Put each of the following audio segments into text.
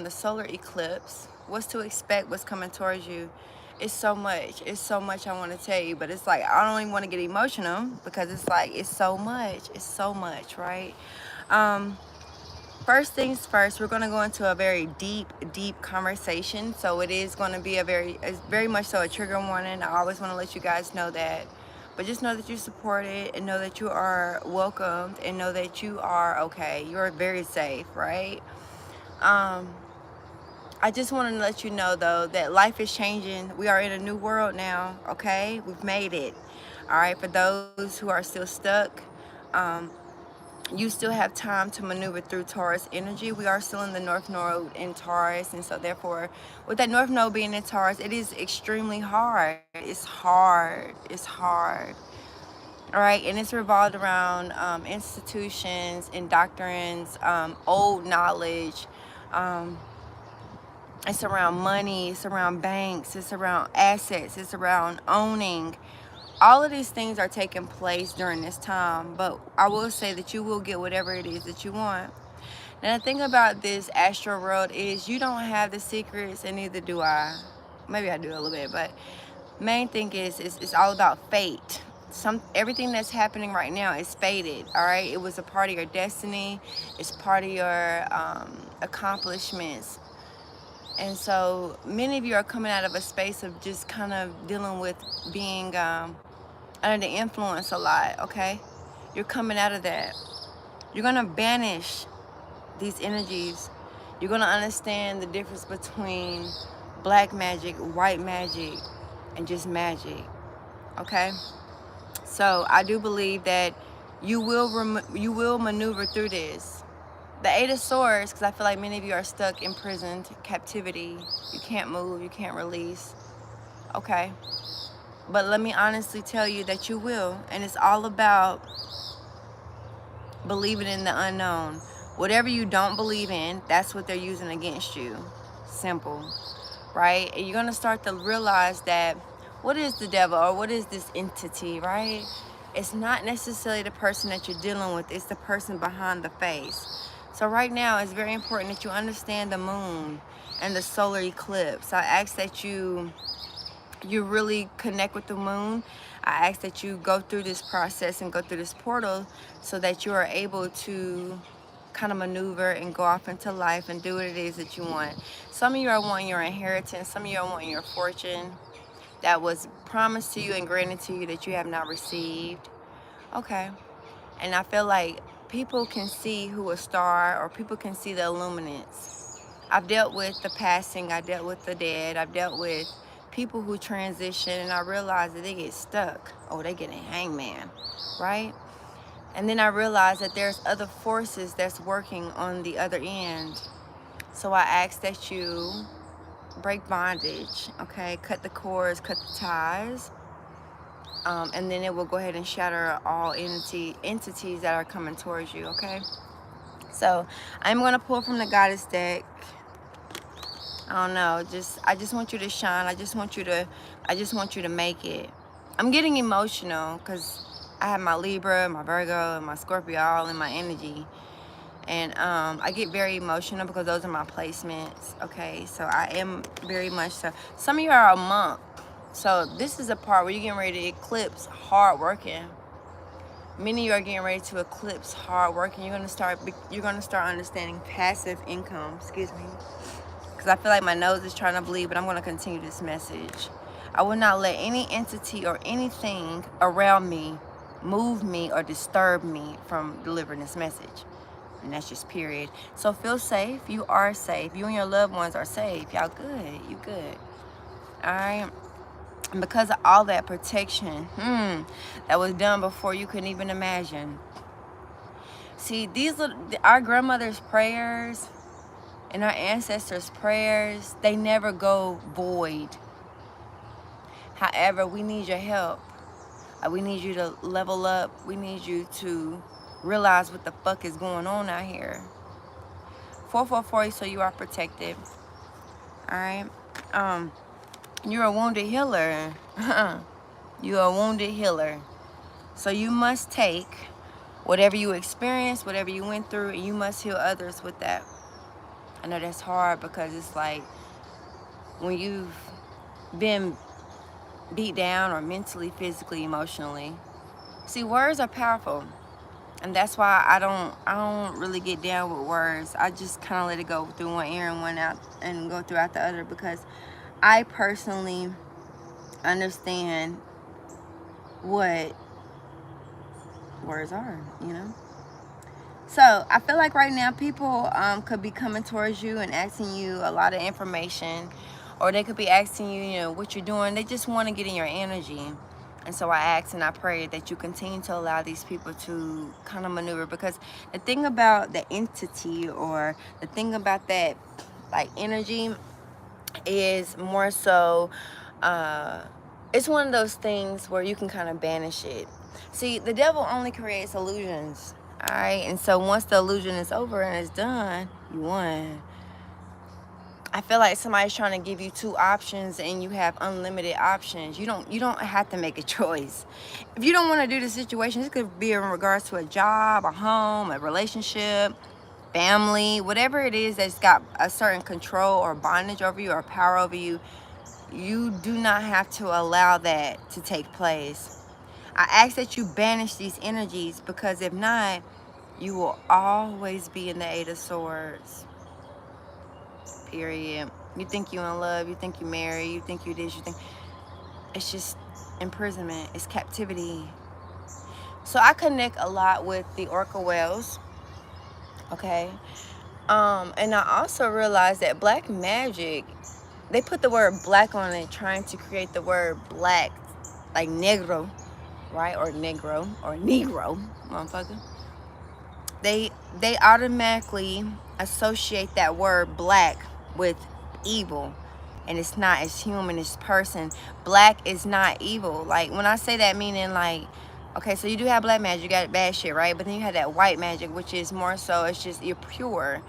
the solar eclipse, what's to expect, what's coming towards you. It's so much. It's so much I want to tell you, but it's like I don't even want to get emotional because it's like it's so much. It's so much, right? Um, First things first, we're going to go into a very deep conversation. So it is going to be it's very much so a trigger warning. I always want to let you guys know that. But just know that you're supported and know that you are welcomed and know that you are okay. You are very safe, right? Um, I just want to let you know, though, that life is changing. We are in a new world now, okay? We've made it. All right, for those who are still stuck, um, you still have time to maneuver through Taurus energy. We are still in the North Node in Taurus, and so therefore, with that North Node being in Taurus, it is extremely hard. It's hard. It's hard. All right, and it's revolved around institutions and doctrines, old knowledge. Um, it's around money. It's around banks. It's around assets. It's around owning. All of these things are taking place during this time, but I will say that you will get whatever it is that you want. And the thing about this astral world is you don't have the secrets, and neither do I. Maybe I do a little bit, but main thing is it's all about fate. Everything that's happening right now is fated. All right, it was a part of your destiny. It's part of your accomplishments. And so many of you are coming out of a space of just kind of dealing with being under the influence a lot, okay? You're coming out of that. You're going to banish these energies. You're going to understand the difference between black magic, white magic, and just magic, okay? So I do believe that you will maneuver through this. The Eight of Swords, because I feel like many of you are stuck, imprisoned, captivity. You can't move, you can't release, okay? But let me honestly tell you that you will, and it's all about believing in the unknown. Whatever you don't believe in, that's what they're using against you. Simple, right? And you're going to start to realize that what is the devil or what is this entity, right? It's not necessarily the person that you're dealing with, it's the person behind the face. So right now, it's very important that you understand the moon and the solar eclipse. I ask that you really connect with the moon. I ask that you go through this process and go through this portal so that you are able to kind of maneuver and go off into life and do what it is that you want. Some of you are wanting your inheritance. Some of you are wanting your fortune that was promised to you and granted to you that you have not received. Okay. And I feel like people can see who a star or people can see the illuminance. I've dealt with the passing, I dealt with the dead, I've dealt with people who transition, and I realize that they get stuck. Oh, they get a hangman, right? And then I realize that there's other forces that's working on the other end. So I ask that you break bondage, okay? Cut the cords, cut the ties, and then it will go ahead and shatter all entities that are coming towards you, okay? So I'm gonna pull from the goddess deck. I don't know, I just want you to shine. I just want you to make it. I'm getting emotional because I have my Libra, my Virgo, and my Scorpio all in my energy. And I get very emotional because those are my placements, okay? So I am very much so. Some of you are a monk. So this is a part where you're getting ready to eclipse hard working. Many of you are getting ready to eclipse hard working. You're gonna start understanding passive income. Excuse me, because I feel like my nose is trying to bleed, but I'm gonna continue this message. I will not let any entity or anything around me move me or disturb me from delivering this message. And that's just period. So feel safe. You are safe. You and your loved ones are safe. Y'all good. You good. All right. And because of all that protection that was done before you couldn't even imagine. See, these are our grandmother's prayers and our ancestors' prayers. They never go void. However, we need your help. We need you to level up. We need you to realize what the fuck is going on out here. 444, so you are protected. All right. You're a wounded healer. You're a wounded healer. So you must take whatever you experienced, whatever you went through, and you must heal others with that. I know that's hard because it's like when you've been beat down or mentally, physically, emotionally. See, words are powerful. And that's why I don't really get down with words. I just kind of let it go through one ear and one out and go throughout the other, because I personally understand what words are, you know? So I feel like right now people could be coming towards you and asking you a lot of information, or they could be asking you, you know, what you're doing. They just want to get in your energy. And so I ask and I pray that you continue to allow these people to kind of maneuver, because the thing about the entity, or the thing about that like energy, is more so it's one of those things where you can kind of banish it. See, the devil only creates illusions. All right, and so once the illusion is over and it's done, you won. I feel like somebody's trying to give you two options and you have unlimited options. You don't have to make a choice. If you don't want to do the situation, this could be in regards to a job, a home, a relationship, family, whatever it is that's got a certain control or bondage over you or power over you. You do not have to allow that to take place. I ask that you banish these energies, because if not, you will always be in the Eight of Swords. Period. You think you in love, you think you married, you think you this, you think... It's just imprisonment. It's captivity. So I connect a lot with the orca whales. Okay. And I also realized that black magic, they put the word black on it, trying to create the word black, like negro, right? Or negro, motherfucker. They automatically associate that word black with evil, and it's not. It's human, it's person. Black is not evil. Like, when I say that, meaning like, okay, so you do have black magic, you got bad shit, right? But then you have that white magic, which is more so, it's just, you're pure.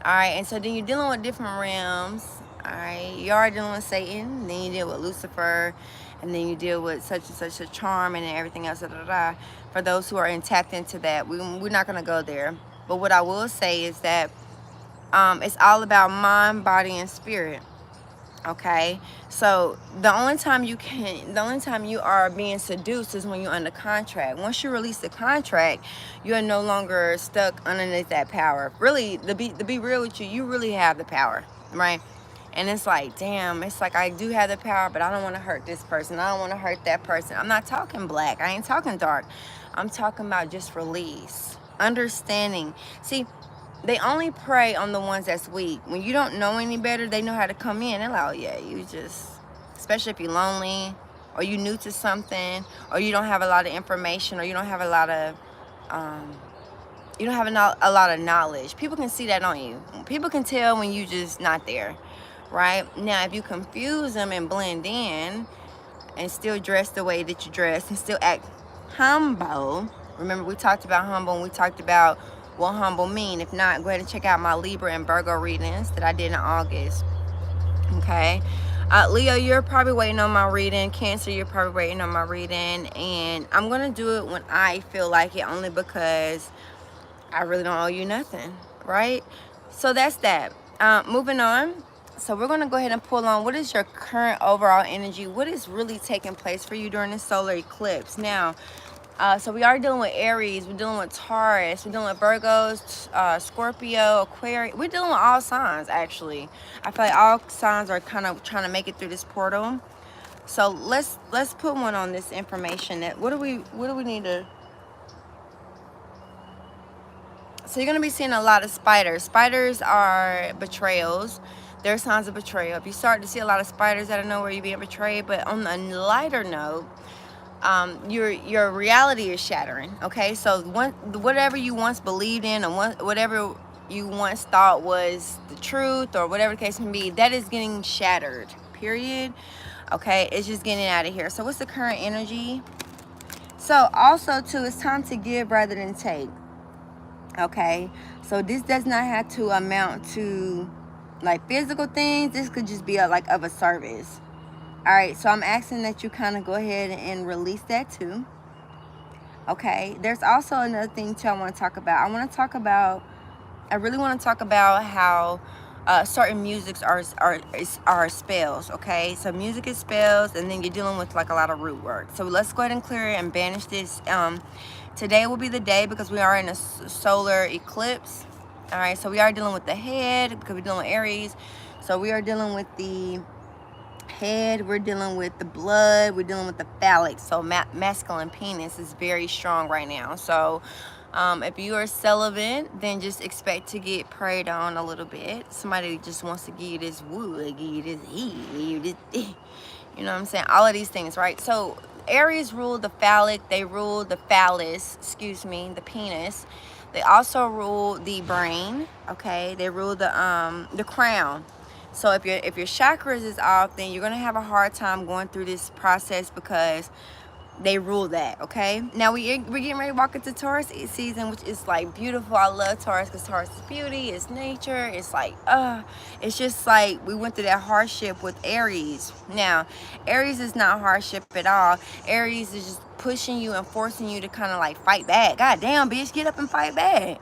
All right, and so then you're dealing with different realms. All right, you are dealing with Satan, then you deal with Lucifer, and then you deal with such and such a charm and everything else. Da, da, da. For those who are tapped into that, we're not gonna go there. But what I will say is that it's all about mind, body, and spirit. Okay, so the only time you are being seduced is when you're under contract. Once you release the contract, you are no longer stuck underneath that power. Really, to be real with you, you really have the power, right? And it's like, damn, it's like, I do have the power, but I don't want to hurt this person, I don't want to hurt that person. I'm not talking black, I ain't talking dark, I'm talking about just release, understanding. See, they only prey on the ones that's weak. When you don't know any better, they know how to come in. They're like, oh yeah, you just, especially if you're lonely, or you new to something, or you don't have a lot of information, or you don't have a lot of, a lot of knowledge. People can see that on you. People can tell when you just not there, right? Now, if you confuse them and blend in, and still dress the way that you dress, and still act humble. Remember, we talked about humble, and we talked about what humble mean. If not, go ahead and check out my Libra and Virgo readings that I did in August. Okay. Leo, you're probably waiting on my reading. Cancer, you're probably waiting on my reading. And I'm going to do it when I feel like it, only because I really don't owe you nothing, right? So that's that. Moving on. So we're going to go ahead and pull on, what is your current overall energy? What is really taking place for you during this solar eclipse? Now, so we are dealing with Aries, we're dealing with Taurus, we're dealing with Virgos, Scorpio, Aquarius. We're dealing with all signs, actually. I feel like all signs are kind of trying to make it through this portal. So let's put one on this information. That what do we need to... So you're going to be seeing a lot of spiders. Spiders are betrayals. They're signs of betrayal. If you start to see a lot of spiders out of nowhere, you're being betrayed. But on a lighter note, your reality is shattering. Okay, so whatever you once believed in, or whatever you once thought was the truth, or whatever the case may be, that is getting shattered. Period. Okay, it's just getting out of here. So what's the current energy? So also too, it's time to give rather than take. Okay, so this does not have to amount to like physical things. This could just be like of a service. All right, so I'm asking that you kind of go ahead and release that too. Okay, there's also another thing too I want to talk about. I really want to talk about how certain musics are spells, okay? So music is spells, and then you're dealing with like a lot of root work. So let's go ahead and clear it and banish this. Today will be the day because we are in a solar eclipse. All right, so we are dealing with the head because we're dealing with Aries. So we are dealing with the head, we're dealing with the blood, we're dealing with the phallic. So masculine penis is very strong right now. So if you are celibate, then just expect to get preyed on a little bit. Somebody just wants to give you this wood, give you this heat, give you this, you know what I'm saying? All of these things, right? So Aries rule the phallic, they rule the phallus, excuse me, the penis. They also rule the brain, okay? They rule the crown. So if your chakras is off, then you're gonna have a hard time going through this process because they rule that, okay? Now we're getting ready to walk into Taurus season, which is like beautiful. I love Taurus because Taurus is beauty, it's nature, it's like it's just like we went through that hardship with Aries. Now Aries is not hardship at all. Aries is just pushing you and forcing you to kind of like fight back. God damn, bitch, get up and fight back,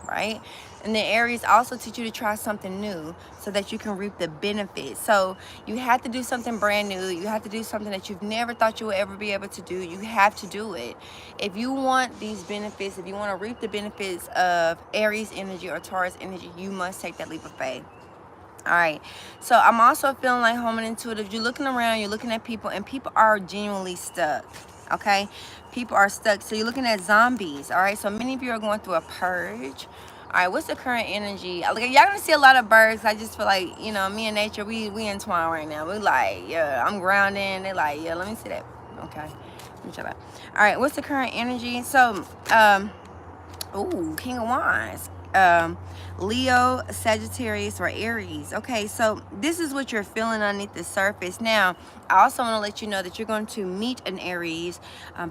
right? And then Aries also teach you to try something new so that you can reap the benefits. So you have to do something brand new. You have to do something that you've never thought you would ever be able to do. You have to do it. If you want these benefits, if you want to reap the benefits of Aries energy or Taurus energy, you must take that leap of faith. All right, so I'm also feeling like home and intuitive. You're looking around, you're looking at people, and people are genuinely stuck. Okay, people are stuck. So you're looking at zombies. All right, so many of you are going through a purge. All right, what's the current energy? Y'all gonna see a lot of birds. I just feel like, you know, me and nature, we entwine right now. We like, yeah, I'm grounding. They like, yeah, let me see that. Okay, let me shut up. All right, what's the current energy? So, ooh, King of Wands. Leo, Sagittarius, or Aries. Okay, so this is what you're feeling underneath the surface. Now, I also want to let you know that you're going to meet an Aries,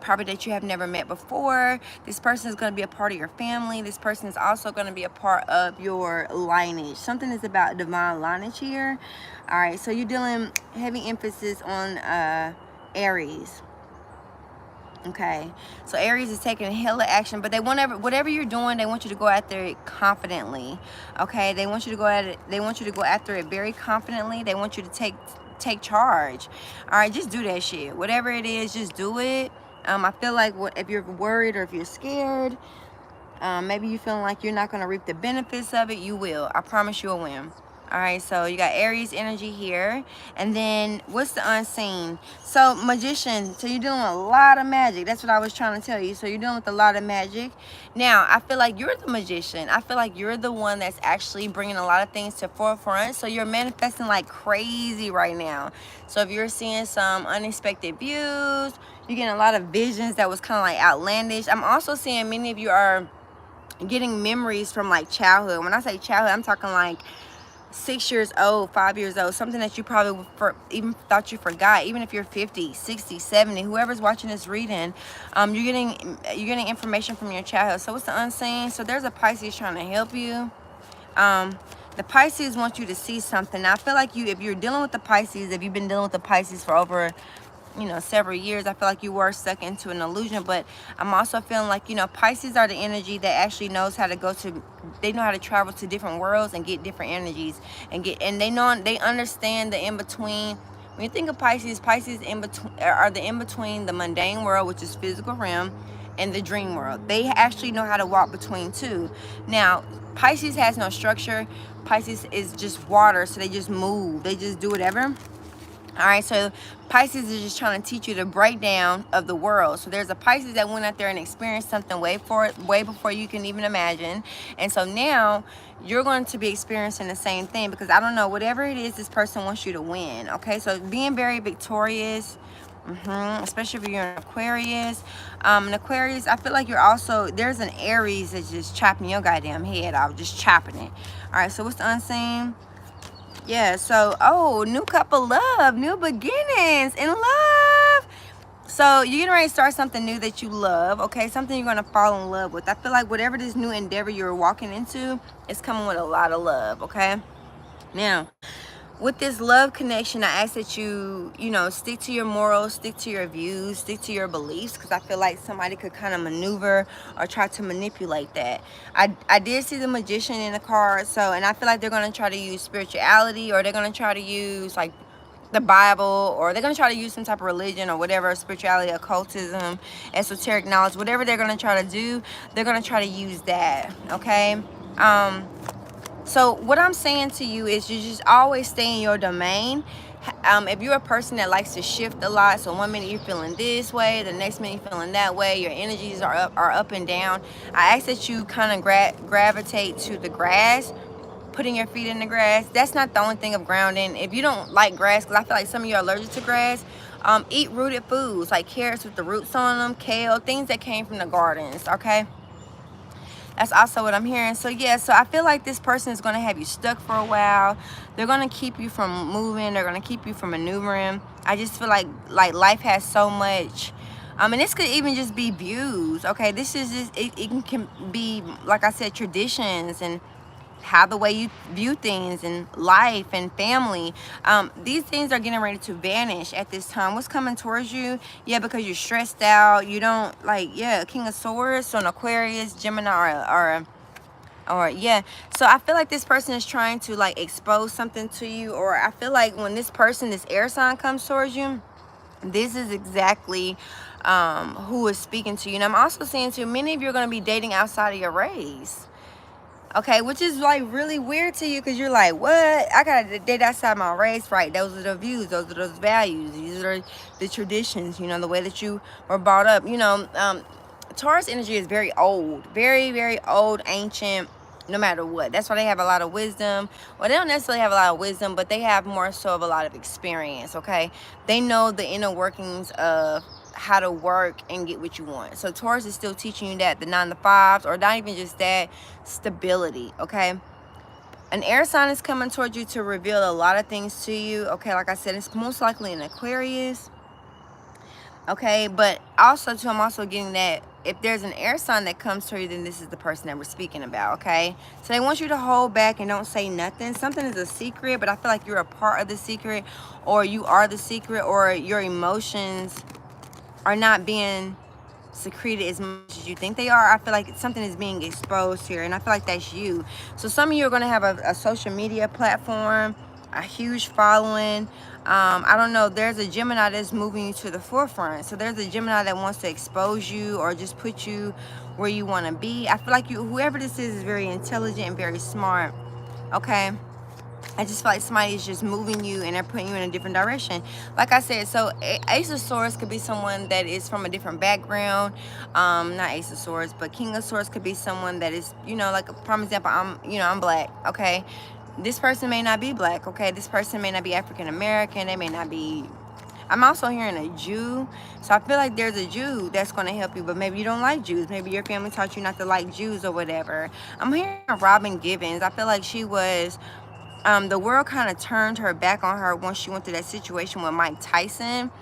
probably that you have never met before. This person is going to be a part of your family. This person is also going to be a part of your lineage. Something is about divine lineage here. All right, so you're dealing heavy emphasis on Aries. Okay, so Aries is taking hella action, but they want whatever you're doing, they want you to go after it confidently. Okay, they want you to go at it. They want you to go after it very confidently. They want you to take charge. All right, just do that shit. Whatever it is, just do it. I feel like if you're worried or if you're scared, maybe you feeling like you're not gonna reap the benefits of it, you will. I promise you'll win. All right, so you got Aries energy here. And then what's the unseen? So magician, so you're dealing with a lot of magic. That's what I was trying to tell you. So you're dealing with a lot of magic. Now, I feel like you're the magician. I feel like you're the one that's actually bringing a lot of things to forefront. So you're manifesting like crazy right now. So if you're seeing some unexpected views, you're getting a lot of visions that was kind of like outlandish. I'm also seeing many of you are getting memories from like childhood. When I say childhood, I'm talking like 6 years old, 5 years old, something that you probably even thought you forgot. Even if you're 50, 60, 70, whoever's watching this reading, you're getting information from your childhood. So what's the unseen? So there's a Pisces trying to help you. The Pisces wants you to see something. Now, I feel like if you're dealing with the Pisces, if you've been dealing with the Pisces for over, you know, several years, I feel like you were stuck into an illusion. But I'm also feeling like, you know, Pisces are the energy that actually knows how to they know how to travel to different worlds and get different energies and they understand the in-between. When you think of Pisces, Pisces are the in-between the mundane world, which is physical realm, and the dream world. They actually know how to walk between two. Now, Pisces has no structure. Pisces is just water, so they just move. They just do whatever. All right, so Pisces is just trying to teach you the breakdown of the world. So there's a Pisces that went out there and experienced something way before you can even imagine. And so now you're going to be experiencing the same thing, because I don't know, whatever it is, this person wants you to win. Okay, so being very victorious, especially if you're an Aquarius. An Aquarius, I feel like you're also, there's an Aries that's just chopping your goddamn head off, just chopping it. All right, so what's the unseen? Yeah, so, new couple love, new beginnings in love. So you're getting ready to start something new that you love, okay? Something you're going to fall in love with. I feel like whatever this new endeavor you're walking into is coming with a lot of love, okay? Now, with this love connection, I ask that you know, stick to your morals, stick to your views, stick to your beliefs, because I feel like somebody could kind of maneuver or try to manipulate that. I did see the Magician in the card, so, and I feel like they're going to try to use spirituality, or they're going to try to use like the Bible, or they're going to try to use some type of religion or whatever, spirituality, occultism, esoteric knowledge, whatever they're going to try to do, they're going to try to use that, okay? So what I'm saying to you is you just always stay in your domain. If you're a person that likes to shift a lot, so one minute you're feeling this way, the next minute you're feeling that way, your energies are up and down, I ask that you kind of gravitate to the grass, putting your feet in the grass. That's not the only thing of grounding. If you don't like grass, because I feel like some of you are allergic to grass, eat rooted foods like carrots with the roots on them, kale, things that came from the gardens, okay? That's also what I'm hearing. So yeah, so I feel like this person is going to have you stuck for a while. They're going to keep you from moving. They're going to keep you from maneuvering. I just feel like life has so much. And this could even just be views. Okay, this is just, it can be, like I said, traditions and how the way you view things and life and family. These things are getting ready to vanish at this time. What's coming towards you? Yeah, because you're stressed out. You don't like, yeah, King of Swords, so an Aquarius, Gemini, or yeah. So I feel like this person is trying to like expose something to you, or I feel like when this person, this air sign, comes towards you, this is exactly who is speaking to you. And I'm also seeing too, many of you are going to be dating outside of your race. Okay, which is like really weird to you, because you're like, what? I gotta date outside my race, right? Those are the views, those are those values, these are the traditions, you know, the way that you were brought up. You know, Taurus energy is very old, very, very old, ancient, no matter what. That's why they have a lot of wisdom. Well, they don't necessarily have a lot of wisdom, but they have more so of a lot of experience, okay? They know the inner workings of how to work and get what you want. So Taurus is still teaching you that, the 9 to 5s, or not even just that, stability, okay? An air sign is coming towards you to reveal a lot of things to you, okay? Like I said, it's most likely an Aquarius, okay? But also too, I'm also getting that if there's an air sign that comes to you, then this is the person that we're speaking about, okay? So they want you to hold back and don't say nothing. Something is a secret, but I feel like you're a part of the secret, or you are the secret, or your emotions are not being secreted as much as you think they are. I feel like something is being exposed here, and I feel like that's you. So some of you are going to have a social media platform, a huge following. I don't know, there's a Gemini that's moving you to the forefront. So there's a Gemini that wants to expose you or just put you where you want to be. I feel like whoever this is very intelligent and very smart, okay? I just feel like somebody is just moving you and they're putting you in a different direction. Like I said, so Ace of Swords could be someone that is from a different background. Not Ace of Swords, but King of Swords could be someone that is, you know, like, for example, I'm black, okay? This person may not be black, okay? This person may not be African American. They may not be... I'm also hearing a Jew. So I feel like there's a Jew that's going to help you, but maybe you don't like Jews. Maybe your family taught you not to like Jews or whatever. I'm hearing Robin Givens. I feel like she was... the world kind of turned her back on her once she went through that situation with Mike Tyson,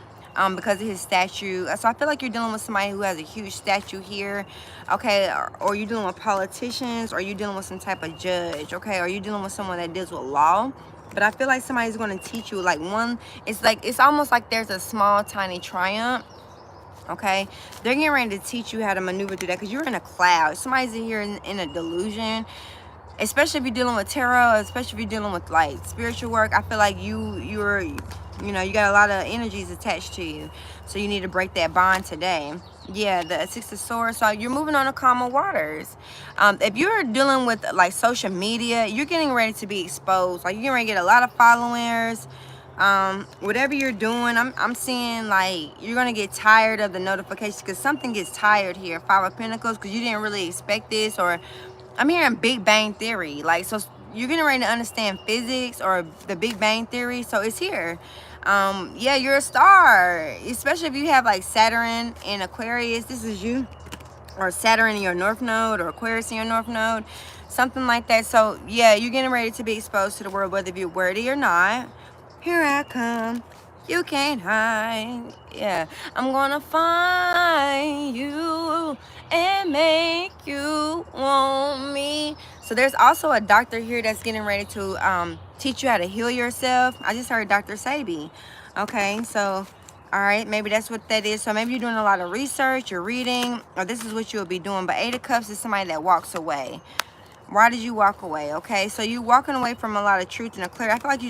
because of his statue. So I feel like you're dealing with somebody who has a huge statue here, okay? Or you're dealing with politicians, or you're dealing with some type of judge, okay? Or you're dealing with someone that deals with law. But I feel like somebody's going to teach you, like, it's almost like there's a small, tiny triumph, okay? They're getting ready to teach you how to maneuver through that, because you're in a cloud. Somebody's in here in a delusion. Especially if you're dealing with tarot, especially if you're dealing with like spiritual work, I feel like you're you got a lot of energies attached to you, so you need to break that bond today. Yeah, the Six of Swords. So you're moving on to calmer waters. If you're dealing with like social media, you're getting ready to be exposed. Like, you're getting ready to get a lot of followers. Whatever you're doing, I'm seeing like you're gonna get tired of the notifications, because something gets tired here. 5 of Pentacles, because you didn't really expect this. Or I'm hearing Big Bang Theory, like, so you're getting ready to understand physics or the Big Bang Theory, so it's here. Yeah, you're a star, especially if you have like Saturn in Aquarius. This is you, or Saturn in your North Node, or Aquarius in your North Node, something like that. So yeah, you're getting ready to be exposed to the world, whether you're worthy or not. Here I come, you can't hide. Yeah, I'm gonna find you and make you want me. So there's also a doctor here that's getting ready to teach you how to heal yourself. I just heard Dr. Sabi. Okay, so, all right, maybe that's what that is. So maybe you're doing a lot of research, you're reading, or this is what you'll be doing. But 8 of Cups is somebody that walks away. Why did you walk away? Okay, so you're walking away from a lot of truth and a clarity. I feel like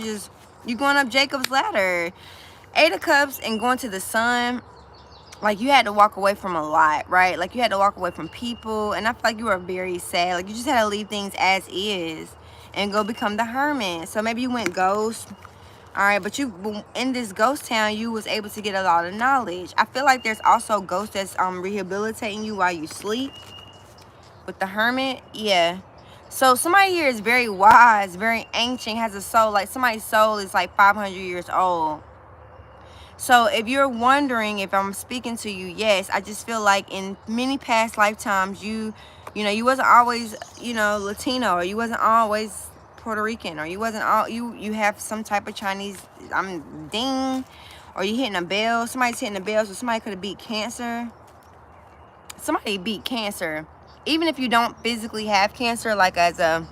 you're going up Jacob's ladder. 8 of Cups and going to the sun. Like, you had to walk away from a lot, right? Like, you had to walk away from people. And I feel like you were very sad. Like, you just had to leave things as is and go become the hermit. So maybe you went ghost. All right, but you, in this ghost town, you was able to get a lot of knowledge. I feel like there's also ghosts that's rehabilitating you while you sleep. With the hermit, yeah. So somebody here is very wise, very ancient, has a soul. Like, somebody's soul is like 500 years old. So if you're wondering if I'm speaking to you, yes, I just feel like in many past lifetimes, you know, you wasn't always, you know, Latino, or you wasn't always Puerto Rican, or you wasn't all, you have some type of Chinese, ding, or you hitting a bell. Somebody's hitting a bell, so somebody could have beat cancer. Somebody beat cancer. Even if you don't physically have cancer, like as a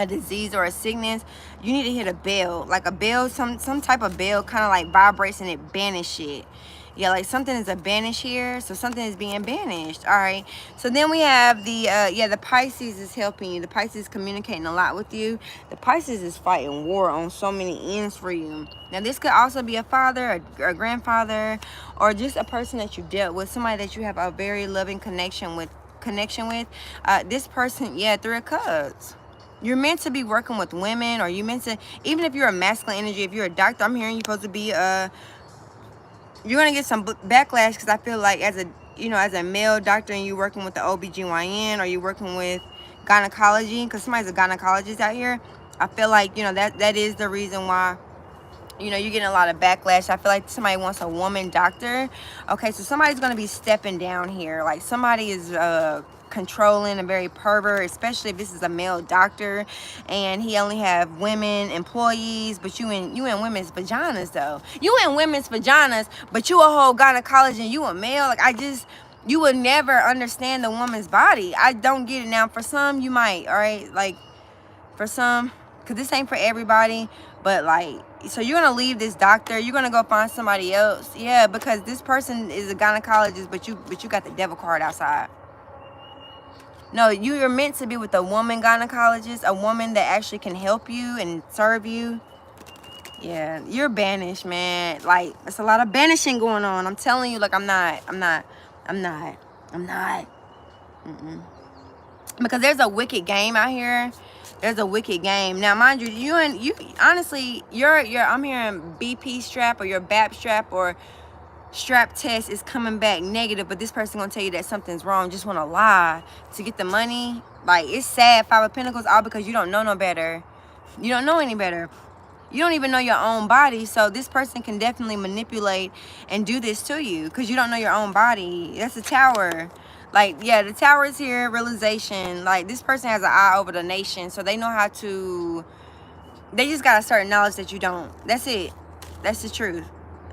disease or a sickness, you need to hit a bell. Like a bell, some type of bell kind of like vibrates and it banishes it. Yeah, like something is a banish here, so something is being banished. All right, so then we have the the Pisces is helping you. The Pisces is communicating a lot with you. The Pisces is fighting war on so many ends for you. Now this could also be a father, a grandfather, or just a person that you dealt with, somebody that you have a very loving connection with. This person, yeah, 3 of Cups. You're meant to be working with women, or you meant to, even if you're a masculine energy, if you're a doctor, I'm hearing you're supposed to be you're going to get some backlash, because I feel like as a, you know, as a male doctor and you're working with the OBGYN, or you're working with gynecology, because somebody's a gynecologist out here, I feel like, you know, that is the reason why, you know, you're getting a lot of backlash. I feel like somebody wants a woman doctor. Okay, so somebody's going to be stepping down here. Like somebody is controlling and very pervert, especially if this is a male doctor and he only have women employees, but you in women's vaginas though. You in women's vaginas, but you a whole gynecologist and you a male. Like, you would never understand the woman's body. I don't get it. Now for some you might, all right, like for some, because this ain't for everybody, but like, so you're gonna leave this doctor, you're gonna go find somebody else. Yeah, because this person is a gynecologist, but you got the devil card outside. No, you're meant to be with a woman gynecologist, a woman that actually can help you and serve you. Yeah, you're banished, man. Like, it's a lot of banishing going on. I'm telling you, like, I'm not. Because there's a wicked game out here. There's a wicked game. Now, mind you, you honestly, I'm hearing BP strap or your BAP strap or strap test is coming back negative, but this person gonna tell you that something's wrong, just want to lie to get the money. Like, it's sad. 5 of Pentacles, all because you don't know no better. You don't know any better. You don't even know your own body. So this person can definitely manipulate and do this to you because you don't know your own body. That's the Tower. Like, yeah, the Tower is here. Realization. Like, this person has an eye over the nation, so they know how to, they just got a certain knowledge that you don't. That's it. That's the truth.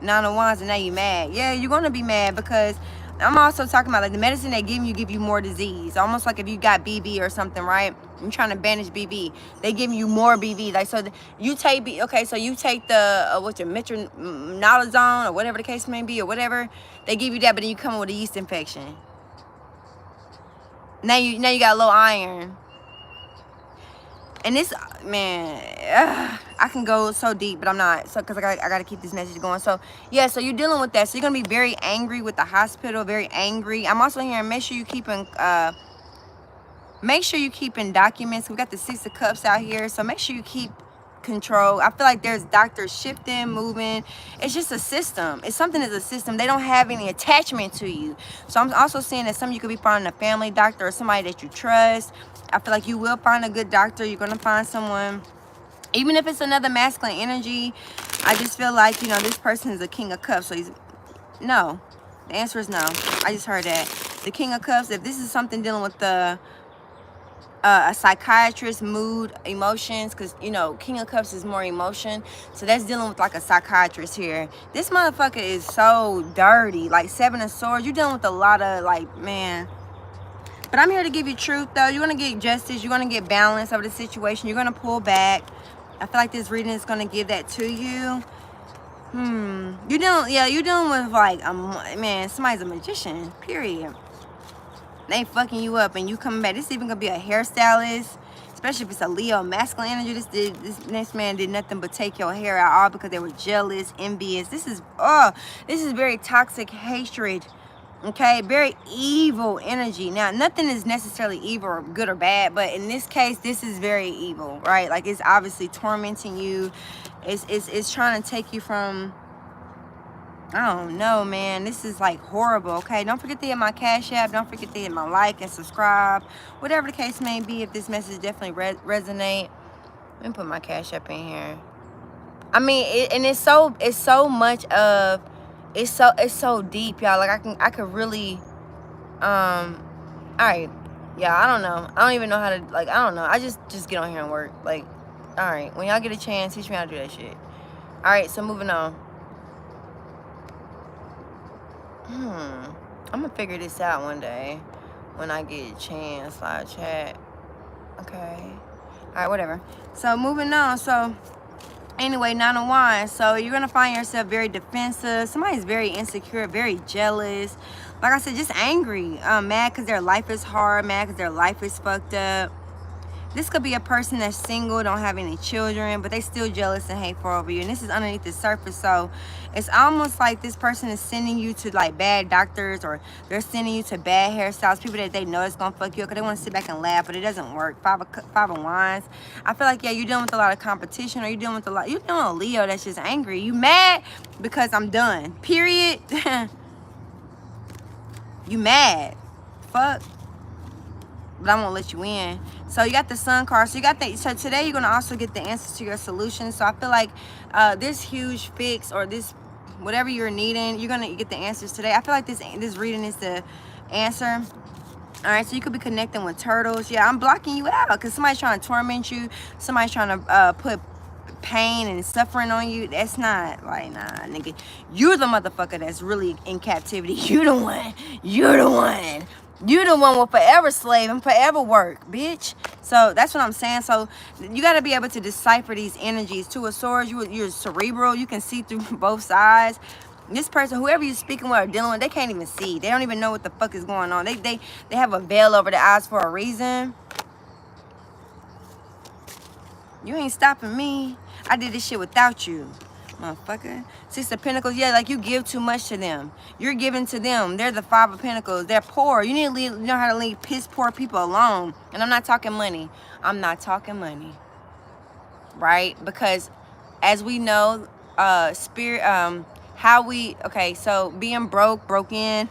9 of Wands, and now you mad. Yeah, you're gonna be mad because I'm also talking about, like, the medicine they give you more disease. Almost like if you got BB or something, right? I'm trying to banish BB. They give you more BB. Like, so you take okay, so you take the what's your metronidazole or whatever the case may be, or whatever. They give you that, but then you come with a yeast infection. Now you got low iron. And this, man, I can go so deep, but I'm not. So, because I got to keep this message going. So, yeah, so you're dealing with that. So, you're going to be very angry with the hospital, very angry. I'm also hearing, make sure you're keeping documents. We got the 6 of Cups out here. So, make sure you keep control. I feel like there's doctors shifting, moving. It's just a system. It's something that's a system. They don't have any attachment to you. So, I'm also seeing that some of you could be finding a family doctor or somebody that you trust. I feel like you will find a good doctor. You're going to find someone, even if it's another masculine energy. I just feel like, you know, this person is a King of Cups. So no. The answer is no. I just heard that. The King of Cups, if this is something dealing with a psychiatrist, mood, emotions, because, you know, King of Cups is more emotion. So that's dealing with like a psychiatrist here. This motherfucker is so dirty. Like 7 of Swords. You're dealing with a lot of, like, man. But I'm here to give you truth, though. You're going to get justice. You're going to get balance over the situation. You're going to pull back. I feel like this reading is going to give that to you. You're dealing with like, man, somebody's a magician, period. They fucking you up and you coming back. This is even going to be a hairstylist, especially if it's a Leo masculine energy. This next man did nothing but take your hair out, all because they were jealous, envious. This is very toxic hatred. Okay, very evil energy. Now, nothing is necessarily evil or good or bad, but in this case, this is very evil, right? Like, it's obviously tormenting you. It's trying to take you from, I don't know, man. This is like horrible, okay? Don't forget to hit my Cash App. Don't forget to hit my like and subscribe. Whatever the case may be, if this message definitely resonate. Let me put my Cash App in here. I mean, it's so much of, it's so deep, y'all. Like, I could really, all right, yeah, I don't know. I don't even know how to, like, I don't know. I just get on here and work. Like, all right, when y'all get a chance, teach me how to do that shit. All right, so moving on. I'm gonna figure this out one day when I get a chance. Live chat. Okay. All right, whatever. So moving on. So anyway, 9 of Wands. So you're gonna find yourself very defensive. Somebody's very insecure, very jealous. Like I said, just angry, mad because their life is hard, mad because their life is fucked up. This could be a person that's single, don't have any children, but they still jealous and hateful over you. And this is underneath the surface. So it's almost like this person is sending you to like bad doctors, or they're sending you to bad hairstyles, people that they know is gonna fuck you up because they want to sit back and laugh, but it doesn't work. Five of Wands. I feel like, yeah, you're dealing with a lot of competition, or you're dealing with you're dealing with a Leo that's just angry. You mad because I'm done. Period. You mad. Fuck. But I won't let you in. So you got the Sun card. So you got that. So today you're gonna also get the answers to your solutions. So I feel like this huge fix, or this whatever you're needing, you're gonna get the answers today. I feel like this reading is the answer. All right, so you could be connecting with turtles. Yeah, I'm blocking you out because somebody's trying to torment you. Somebody's trying to put pain and suffering on you. That's not like, nah, nigga. You're the motherfucker that's really in captivity. You the one. You're the one. You the one will forever slave and forever work, bitch. So that's what I'm saying. So you got to be able to decipher these energies. Two of Swords, you're cerebral. You can see through both sides. This person, whoever you're speaking with or dealing with, they can't even see. They don't even know what the fuck is going on. They have a veil over their eyes for a reason. You ain't stopping me. I did this shit without you, motherfucker. Six of Pentacles, yeah, like you give too much to them. You're giving to them. They're the Five of Pentacles. They're poor. You need to know how to leave piss poor people alone. And I'm not talking money. I'm not talking money. Right? Because as we know, so being broken,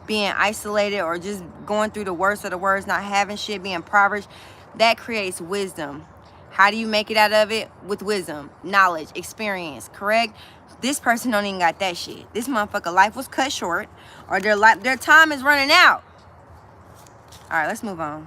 being isolated, or just going through the worst of the worst, not having shit, being impoverished, that creates wisdom. How do you make it out of it? With wisdom, knowledge, experience, correct? This person don't even got that shit. This motherfucker life was cut short, or their time is running out. All right, let's move on.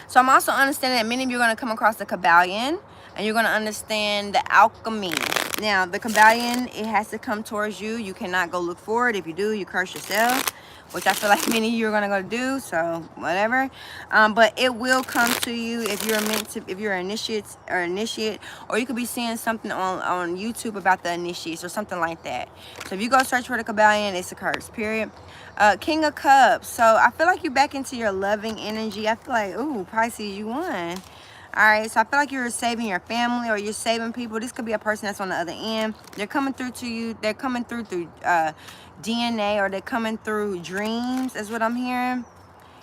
So I'm also understanding that many of you are going to come across the Kabbalion, and you're going to understand the alchemy. Now, the Kabbalion, it has to come towards you. You cannot go look for it. If you do, you curse yourself, which I feel like many of you are going to go do, so whatever. But it will come to you if you're if you're an initiate, or you could be seeing something on YouTube about the initiates or something like that. So if you go search for the Kabbalion, it's a curse, period. King of Cups. So I feel like you're back into your loving energy. I feel like, ooh, Pisces, you won. All right, so I feel like you're saving your family, or you're saving people. This could be a person that's on the other end. They're coming through to you. They're coming through DNA, or they're coming through dreams, is what I'm hearing.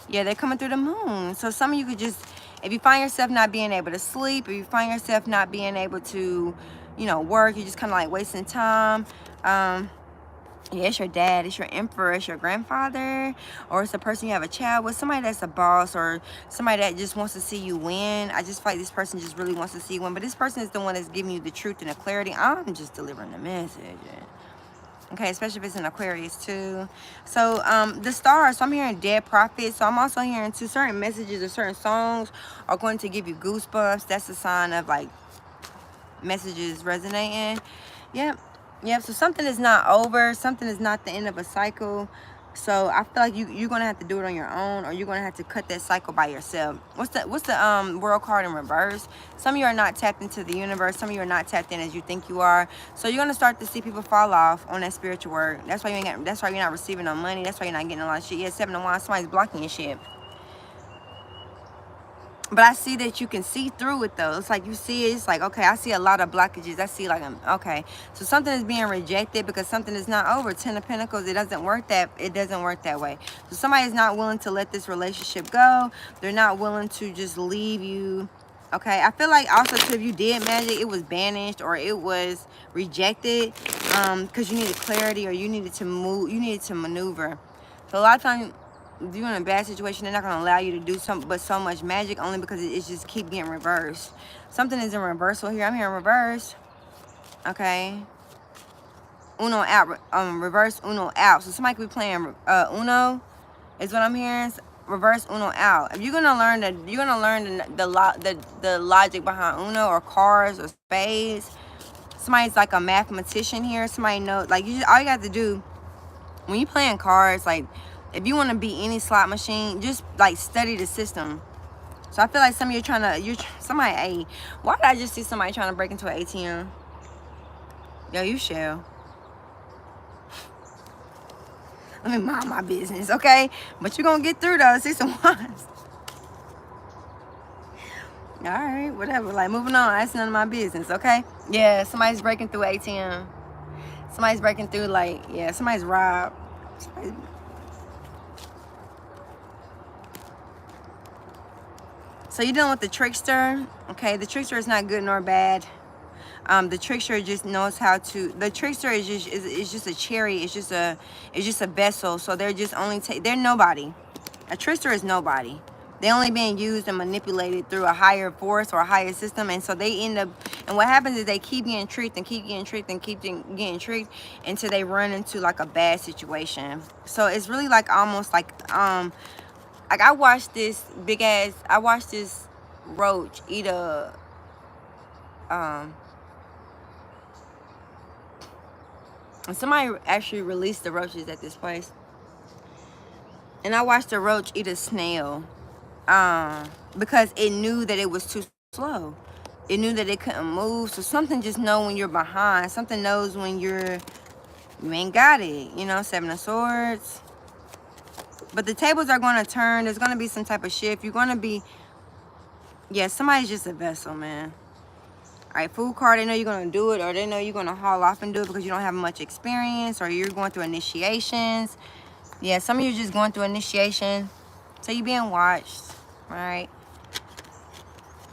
Yeah, they're coming through the moon. So some of you could just, if you find yourself not being able to sleep, or you find yourself not being able to, work, you're just kind of like wasting time. Yeah, it's your dad, it's your emperor, it's your grandfather, or it's the person you have a child with, somebody that's a boss, or somebody that just wants to see you win. I just feel like this person just really wants to see you win, but this person is the one that's giving you the truth and the clarity. I'm just delivering the message. Okay, especially if it's an Aquarius too. So the stars, so I'm hearing dead prophets. So I'm also hearing too, certain messages or certain songs are going to give you goosebumps. That's a sign of like messages resonating. Yep, so something is not over. Something is not the end of a cycle. So I feel like you're gonna have to do it on your own, or you're gonna have to cut that cycle by yourself. What's the world card in reverse? Some of you are not tapped into the universe. Some of you are not tapped in as you think you are. So you're gonna start to see people fall off on that spiritual work. That's why you ain't got, that's why you're not receiving no money. That's why you're not getting a lot of shit. Yeah, 7 of Wands, somebody's blocking your shit. But I see that you can see through it though. It's like you see it, it's like, okay, I see a lot of blockages. I see like, okay. So something is being rejected because something is not over. 10 of Pentacles, it doesn't work that way. So somebody is not willing to let this relationship go. They're not willing to just leave you. Okay, I feel like also too, if you did magic, it was banished or it was rejected because you needed clarity or you needed to move, you needed to maneuver. So a lot of times, if you're in a bad situation, they're not going to allow you to do something but so much magic, only because it's just keep getting reversed. Something is in reversal here. I'm hearing reverse. Okay. Uno out. Reverse Uno out. So somebody could be playing Uno is what I'm hearing. Reverse Uno out. If you're gonna learn the logic behind Uno or cards or spades. Somebody's like a mathematician here. Somebody knows, like, all you got to do when you're playing cards, like, if you want to be any slot machine, just like study the system. So I feel like some of you somebody, hey, why did I just see somebody trying to break into an ATM? Yo, you shall. Let me mind my business, okay? But you're going to get through those 6 of Wands. All right, whatever. Like, moving on. That's none of my business, okay? Yeah, somebody's breaking through ATM. Somebody's breaking through, like, yeah, somebody's robbed. So you're dealing with the trickster, okay? The trickster is not good nor bad. The trickster just knows how to. The trickster is just a cherry. It's just a vessel. So they're just only they're nobody. A trickster is nobody. They're only being used and manipulated through a higher force or a higher system, and so they end up. And what happens is they keep getting tricked and keep getting tricked and keep getting tricked until they run into like a bad situation. So it's really like almost like I watched this roach eat a somebody actually released the roaches at this place, and I watched the roach eat a snail because it knew that it was too slow. It knew that it couldn't move. So something just knows when you're behind. Something knows when you ain't got it. You know, 7 of Swords. But the tables are going to turn. There's going to be some type of shift. You're going to be, yeah, somebody's just a vessel, man. All right, Fool card, they know you're going to do it, or they know you're going to haul off and do it because you don't have much experience, or you're going through initiations. Yeah, some of you are just going through initiation. So you're being watched, all right?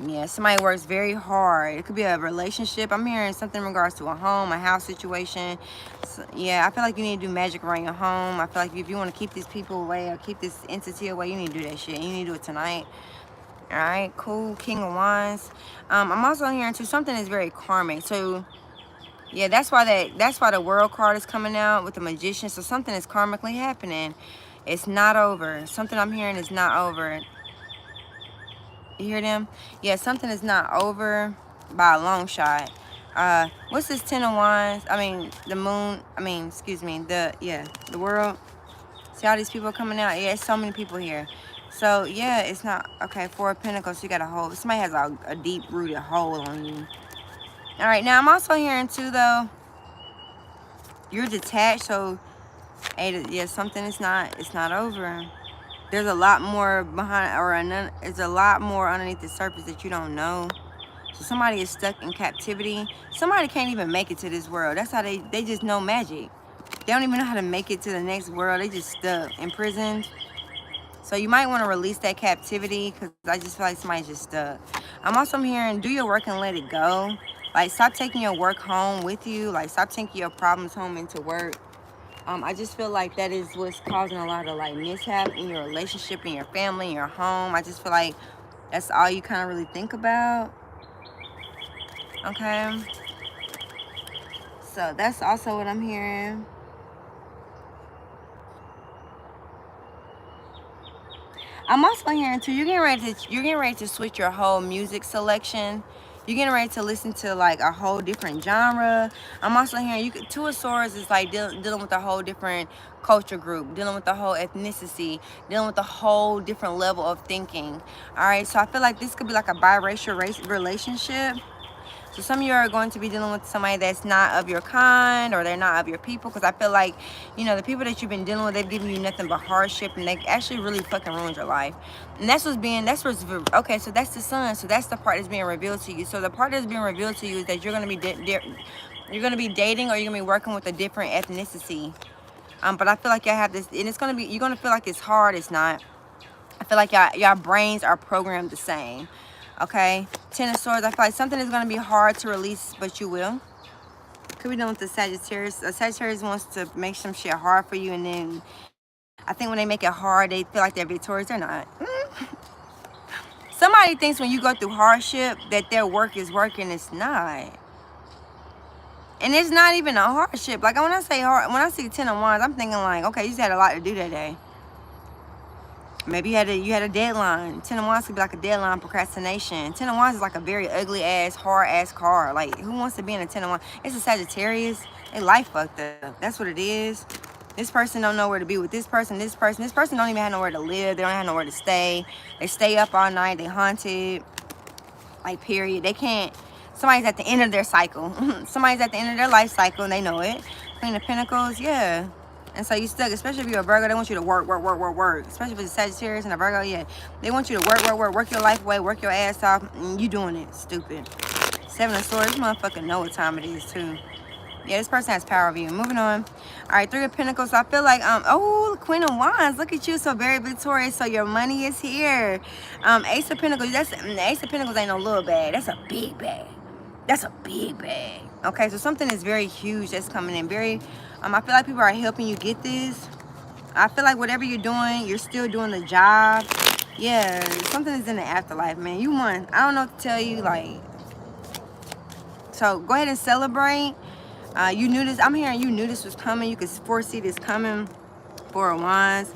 Yeah, somebody works very hard. It could be a relationship. I'm hearing something in regards to a home, a house situation. So, yeah, I feel like you need to do magic around your home. I feel like if you want to keep these people away or keep this entity away, you need to do that shit. You need to do it tonight. All right, cool. King of Wands. I'm also hearing too, something is very karmic. So yeah, that's why the World card is coming out with the Magician. So something is karmically happening. It's not over. Something I'm hearing is not over. You hear them? Yeah, something is not over by a long shot. What's this 10 of Wands? I mean, the moon. I mean, excuse me. The World. See all these people coming out? Yeah, it's so many people here. So yeah, it's not okay. 4 of Pentacles. You got a hole. Somebody has a deep rooted hole on you. All right, now I'm also hearing too though. You're detached, so hey, yeah, something is not. It's not over. There's a lot more behind, or there's a lot more underneath the surface that you don't know. So somebody is stuck in captivity. Somebody can't even make it to this world. That's how they just know magic. They don't even know how to make it to the next world. They just stuck in prison. So you might want to release that captivity, because I just feel like somebody's just stuck. I'm also hearing, do your work and let it go. Like, stop taking your work home with you. Like, stop taking your problems home into work. I just feel like that is what's causing a lot of like mishap in your relationship, in your family, in your home. I just feel like that's all you kind of really think about. Okay. So that's also what I'm hearing. I'm also hearing too, you're getting ready to switch your whole music selection. You're getting ready to listen to like a whole different genre. I'm also hearing Two of Swords is like dealing with a whole different culture group, dealing with the whole ethnicity, dealing with a whole different level of thinking. All right, so I feel like this could be like a biracial relationship. So some of you are going to be dealing with somebody that's not of your kind, or they're not of your people, because I feel like, the people that you've been dealing with, they've given you nothing but hardship, and they actually really fucking ruined your life. And okay, so that's the sun. So that's the part that's being revealed to you. So the part that's being revealed to you is that you're going to be you're going to be dating, or you're going to be working with a different ethnicity. But I feel like y'all have this, and you're going to feel like it's hard. It's not. I feel like y'all brains are programmed the same. Okay, Ten of Swords. I feel like something is going to be hard to release, but you will. Could be done with the Sagittarius. The Sagittarius wants to make some shit hard for you, and then I think when they make it hard, they feel like they're victorious. They're not. Somebody thinks when you go through hardship that their work is working. It's not. And it's not even a hardship. Like when I say hard, when I see 10 of Wands, I'm thinking like, okay, you just had a lot to do that day. Maybe you had a deadline. 10 of Wands could be like a deadline, procrastination. 10 of Wands is like a very ugly ass, hard ass card. Like, who wants to be in a 10 of Wands? It's a Sagittarius. They life fucked up. That's what it is. This person don't know where to be with this person. This person don't even have nowhere to live. They don't have nowhere to stay. They stay up all night. They haunted. Like, period. They can't. Somebody's at the end of their cycle. Somebody's at the end of their life cycle, and they know it. Queen of Pentacles, yeah. And so you stuck, especially if you're a Virgo, they want you to work. Especially if it's a Sagittarius and a Virgo, yeah. They want you to work your life away, work your ass off, and you doing it, stupid. Seven of Swords, this motherfucker know what time it is, too. Yeah, this person has power over you. Moving on. All right, Three of Pentacles. So I feel like, oh, Queen of Wands. Look at you, so very victorious. So your money is here. Ace of Pentacles. The Ace of Pentacles ain't no little bag. That's a big bag. That's a big bag. Okay, so something is very huge that's coming in. I feel like people are helping you get this. I feel like whatever you're doing, you're still doing the job. Yeah, something is in the afterlife, man. You won. I don't know what to tell you, like. So go ahead and celebrate. You knew this. I'm hearing you knew this was coming. You could foresee this coming. Four of Wands.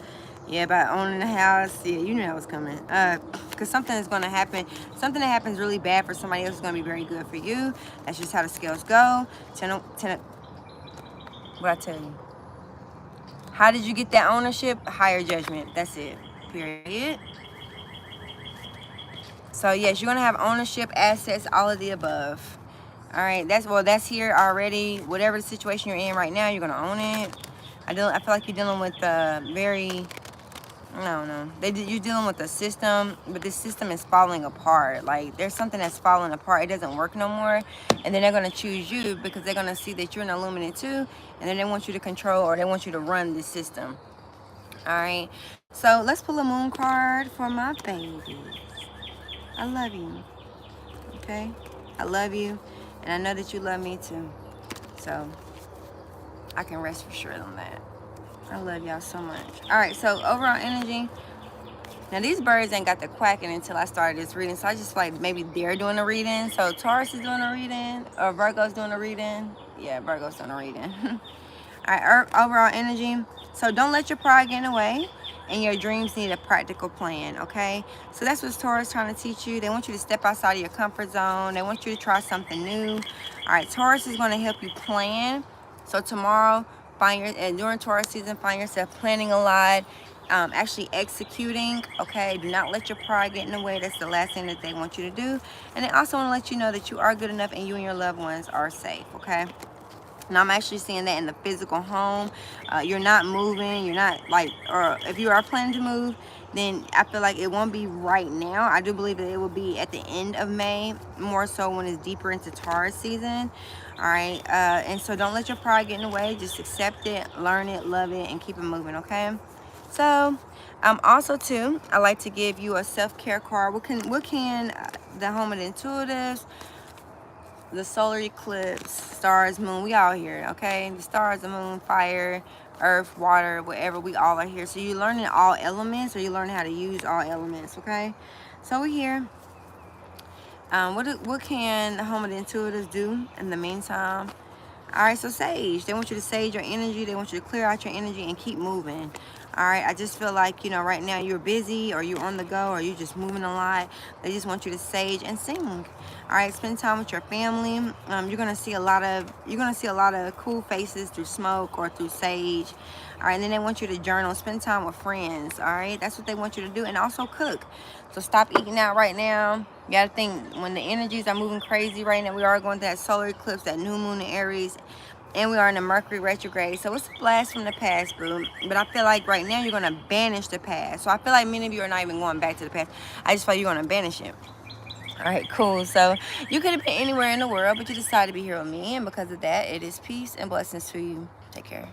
Yeah, by owning the house. Yeah, you knew that was coming. Because something is going to happen. Something that happens really bad for somebody else is going to be very good for you. That's just how the scales go. What I tell you? How did you get that ownership? Higher judgment. That's it. Period. So yes, you're going to have ownership, assets, all of the above. All right, that's here already. Whatever the situation you're in right now, you're gonna own it. I feel like you're dealing with you're dealing with a system, but this system is falling apart. Like, there's something that's falling apart. It doesn't work no more, and then they're gonna choose you because they're gonna see that you're an illuminate too, and then they want you to control, or they want you to run this system. All right, so let's pull a moon card for my baby. I love you. Okay, I love you. And I know that you love me too. So I can rest for sure on that. I love y'all so much. All right, so overall energy. Now these birds ain't got the quacking until I started this reading. So I just feel like maybe they're doing a reading. So Taurus is doing a reading, or Virgo's doing a reading. Yeah, Virgo's doing a reading. All right, overall energy. So don't let your pride get in the way. And your dreams need a practical plan, okay? So that's what Taurus is trying to teach you. They want you to step outside of your comfort zone. They want you to try something new. All right, Taurus is going to help you plan. So tomorrow, during Taurus season, find yourself planning a lot, actually executing, okay? Do not let your pride get in the way. That's the last thing that they want you to do. And they also want to let you know that you are good enough and you and your loved ones are safe, okay? Now I'm actually seeing that in the physical home. You're not moving. You're not or if you are planning to move, then I feel like it won't be right now. I do believe that it will be at the end of May, more so when it's deeper into Taurus season. All right. And so don't let your pride get in the way. Just accept it, learn it, love it, and keep it moving. Okay. So also too, I like to give you a self-care card. What can the home of the intuitives, the solar eclipse, stars, moon, we all here, okay? The stars, the moon, fire, earth, water, whatever, we all are here. So you're learning all elements, or you learn how to use all elements, okay? So we're here. What can the home of the intuitives do in the meantime? All right, so sage. They want you to sage your energy. They want you to clear out your energy and keep moving. All right, I just feel like, you know, right now you're busy or you're on the go or you're just moving a lot. They just want you to sage and sing. All right, spend time with your family. You're gonna see a lot of cool faces through smoke or through sage. All right, and then they want you to journal, spend time with friends. All right, that's what they want you to do, and also cook. So stop eating out right now. You gotta think, when the energies are moving crazy right now, we are going through that solar eclipse, that new moon in Aries, and we are in the Mercury retrograde. So it's a blast from the past, boo. But I feel like right now you're gonna banish the past. So I feel like many of you are not even going back to the past. I just feel like you're gonna banish it. All right, cool. So you could have been anywhere in the world, but you decided to be here with me, and because of that, it is peace and blessings to you. Take care.